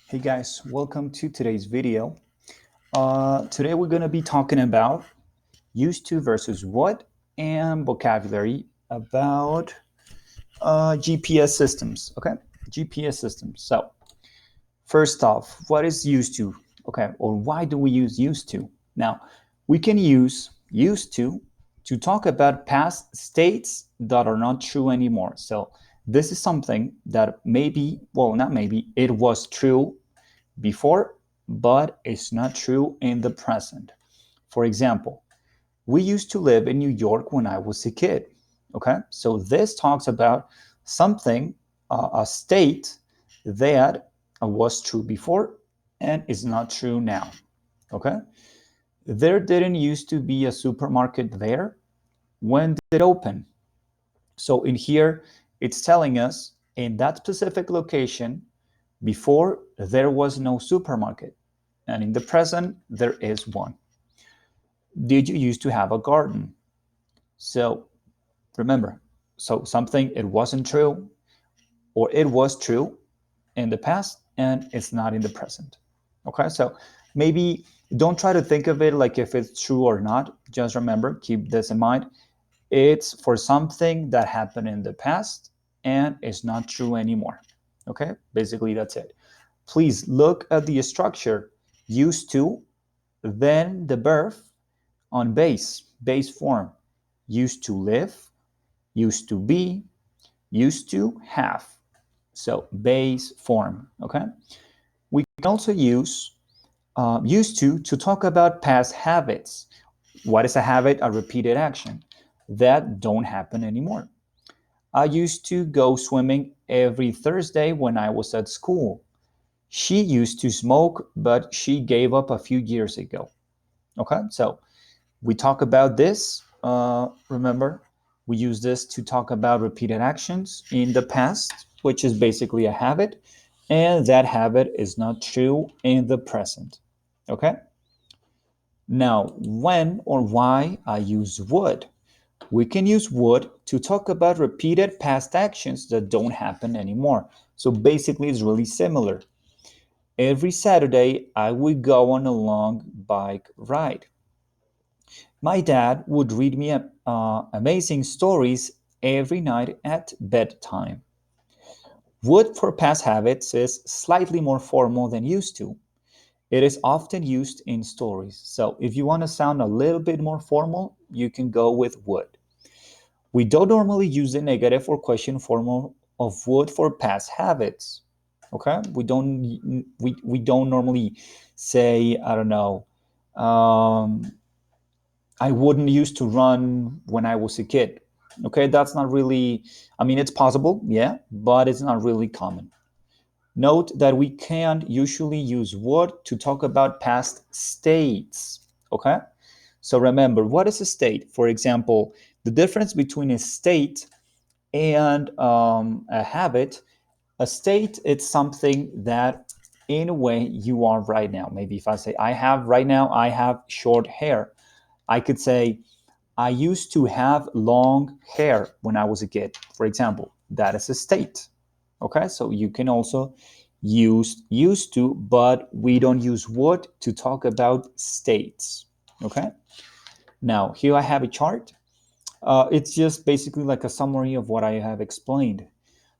Hey guys, welcome to today's video. Today we're going to be talking about used to versus what and vocabulary about GPS systems. Okay, GPS systems. So first off, what is used to? Okay, or why do we use used to? Now, we can use used to talk about past states that are not true anymore. So this is something that maybe, well, not maybe, it was true before, but it's not true in the present. For example, we used to live in New York when I was a kid. Okay, so this talks about something, a state that was true before and is not true now. Okay, there didn't used to be a supermarket there. When did it open? So in here, it's telling us in that specific location, before there was no supermarket, and in the present there is one. Did you used to have a garden? So remember, so something it wasn't true or it was true in the past and it's not in the present. Okay, so maybe don't try to think of it like if it's true or not. Just remember, keep this in mind. It's for something that happened in the past and it's not true anymore. Okay, basically that's it. Please look at the structure. Used to, then the verb on base form. Used to live, used to be, used to have. So base form, okay? We can also use used to talk about past habits. What is a habit? A repeated action that don't happen anymore. I used to go swimming every Thursday when I was at school. She used to smoke, but she gave up a few years ago. Okay, so we talk about this. Remember, we use this to talk about repeated actions in the past, which is basically a habit, and that habit is not true in the present. Okay, now when or why I use would. We can use would to talk about repeated past actions that don't happen anymore. So basically, it's really similar. Every Saturday, I would go on a long bike ride. My dad would read me amazing stories every night at bedtime. Would for past habits is slightly more formal than used to. It is often used in stories. So if you want to sound a little bit more formal, you can go with would. We don't normally use the negative or question form of would for past habits. Okay, we don't normally say, I don't know, um, I wouldn't used to run when I was a kid. Okay, that's not really, I mean, it's possible, yeah, but it's not really common. Note that we can't usually use would to talk about past states. Okay, so remember, what is a state? For example, the difference between a state and a habit. A state, it's something that in a way you are right now. Maybe if I say I have right now, I have short hair, I could say I used to have long hair when I was a kid, for example. That is a state. Okay, so you can also use used to, but we don't use would to talk about states. Okay, now here I have a chart. It's just basically like a summary of what I have explained.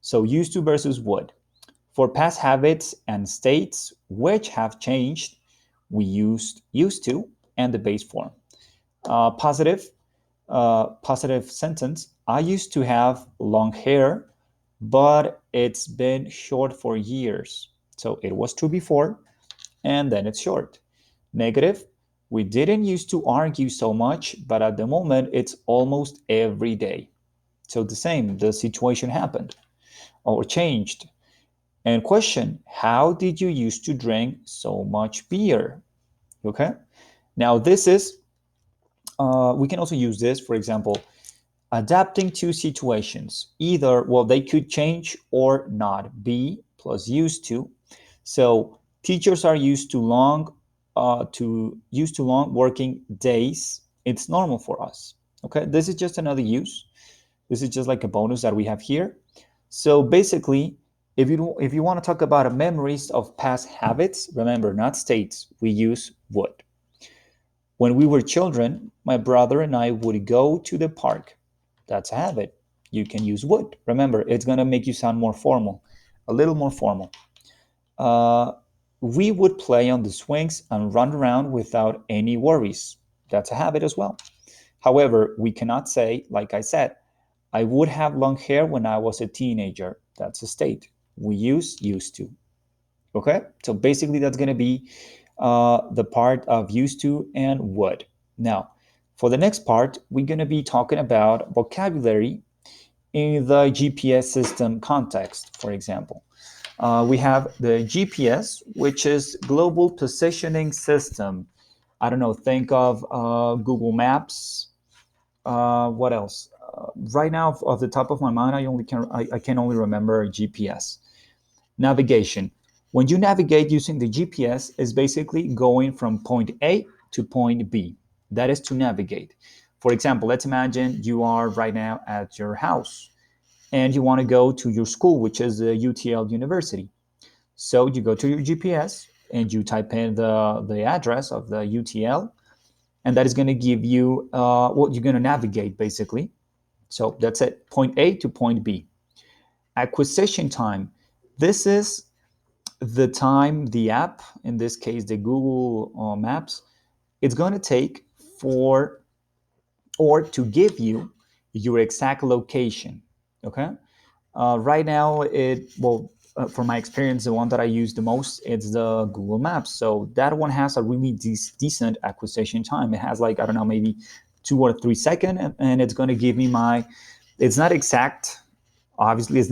So used to versus would. For past habits and states which have changed, we used to and the base form. Positive positive sentence. I used to have long hair, but it's been short for years. So it was true before, and then it's short. Negative. We didn't used to argue so much, but at the moment it's almost every day. So the same, the situation happened or changed. And question, how did you used to drink so much beer? Okay. Now this is, we can also use this, for example, adapting to situations. Either, well, they could change or not. Be plus used to. So teachers are used to long working days. It's normal for us. Okay, this is just another use. This is just like a bonus that we have here. So basically, if you want to talk about memories of past habits, remember, not states, we use would. When we were children, my brother and I would go to the park. That's a habit. You can use would. Remember, it's going to make you sound more formal, a little more formal. Uh, we would play on the swings and run around without any worries. That's a habit as well. However, we cannot say, like I said, I would have long hair when I was a teenager. That's a state. We use used to. Okay? So basically, that's going to be the part of used to and would. Now, for the next part, we're going to be talking about vocabulary in the GPS system context, for example. We have the GPS, which is Global Positioning System. I don't know, think of Google Maps. What else? Right now, off the top of my mind, I can only remember GPS. Navigation. When you navigate using the GPS, is basically going from point A to point B. That is to navigate. For example, let's imagine you are right now at your house and you want to go to your school, which is the UTL University. So you go to your GPS and you type in the address of the UTL, and that is going to give you what you're going to navigate basically. So that's it, point A to point B. Acquisition time. This is the time the app, in this case the Google Maps, it's going to take for or to give you your exact location. Okay. Right now, from my experience, the one that I use the most is the Google Maps. So that one has a really decent acquisition time. It has like, I don't know, maybe 2 or 3 seconds, and it's going to give me it's not exact. Obviously, it's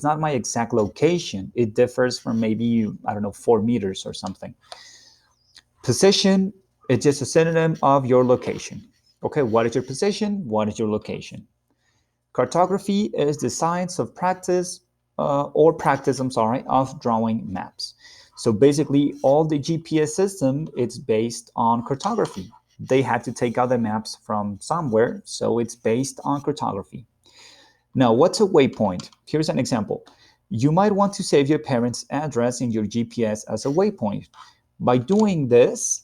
not my exact location. It differs from maybe, I don't know, 4 meters or something. Position, it's just a synonym of your location. Okay, what is your position? What is your location? Cartography is the science of practice, of drawing maps. So basically, all the GPS system, it's based on cartography. They had to take out the maps from somewhere, so it's based on cartography. Now, what's a waypoint? Here's an example. You might want to save your parents' address in your GPS as a waypoint. By doing this,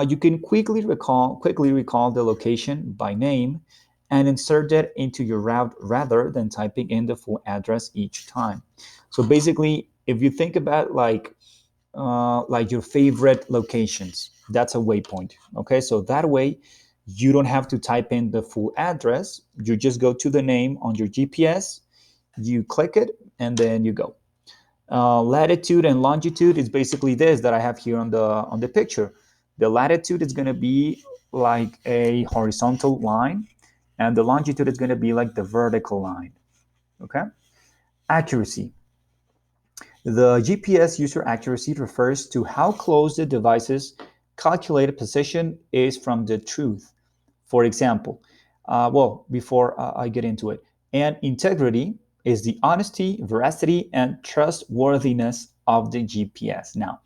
you can quickly recall the location by name and insert it into your route rather than typing in the full address each time. So basically, if you think about like your favorite locations, that's a waypoint. Okay, so that way you don't have to type in the full address. You just go to the name on your GPS, you click it, and then you go. Latitude and longitude is basically this that I have here on the picture. The latitude is going to be like a horizontal line, and the longitude is going to be like the vertical line. Okay. Accuracy. The GPS user accuracy refers to how close the device's calculated position is from the truth. For example, before I get into it, and integrity is the honesty, veracity, and trustworthiness of the GPS. Now,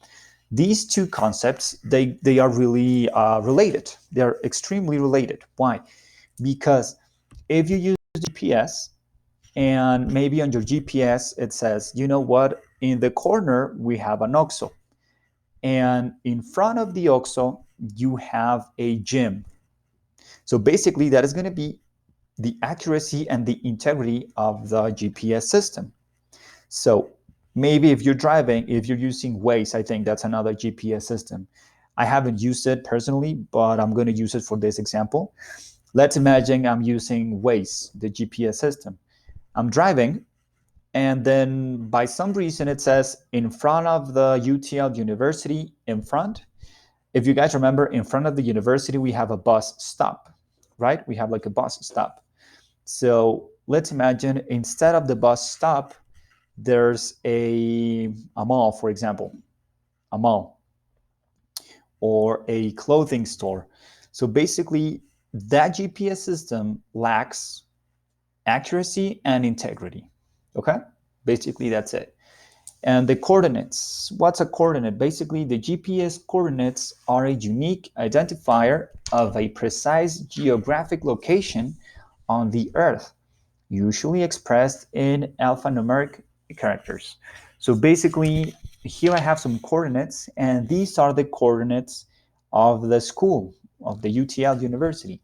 these two concepts, they are really related. They're extremely related. Why? Because if you use GPS and maybe on your GPS it says, you know what, in the corner we have an OXXO, and in front of the OXXO you have a gym. So basically that is going to be the accuracy and the integrity of the GPS system. So maybe if you're driving, if you're using Waze, I think that's another GPS system. I haven't used it personally, but I'm going to use it for this example. Let's imagine I'm using Waze, the GPS system. I'm driving, and then by some reason it says in front of the UTL University, in front. If you guys remember, in front of the university, we have a bus stop, right? We have like a bus stop. So let's imagine instead of the bus stop, there's a mall, for example, a mall or a clothing store. So basically, that GPS system lacks accuracy and integrity. Okay? Basically, that's it. And the coordinates. What's a coordinate? Basically, the GPS coordinates are a unique identifier of a precise geographic location on the Earth, usually expressed in alphanumeric characters. So basically, here I have some coordinates, and these are the coordinates of the school, of the UTL University.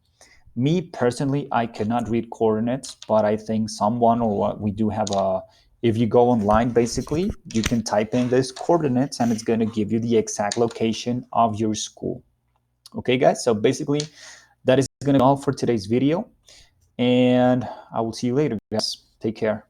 Me personally, I cannot read coordinates, but I think someone, or what we do have a, if you go online, basically, you can type in this coordinates and it's going to give you the exact location of your school. Okay, guys, so basically that is going to be all for today's video, and I will see you later, guys. Take care.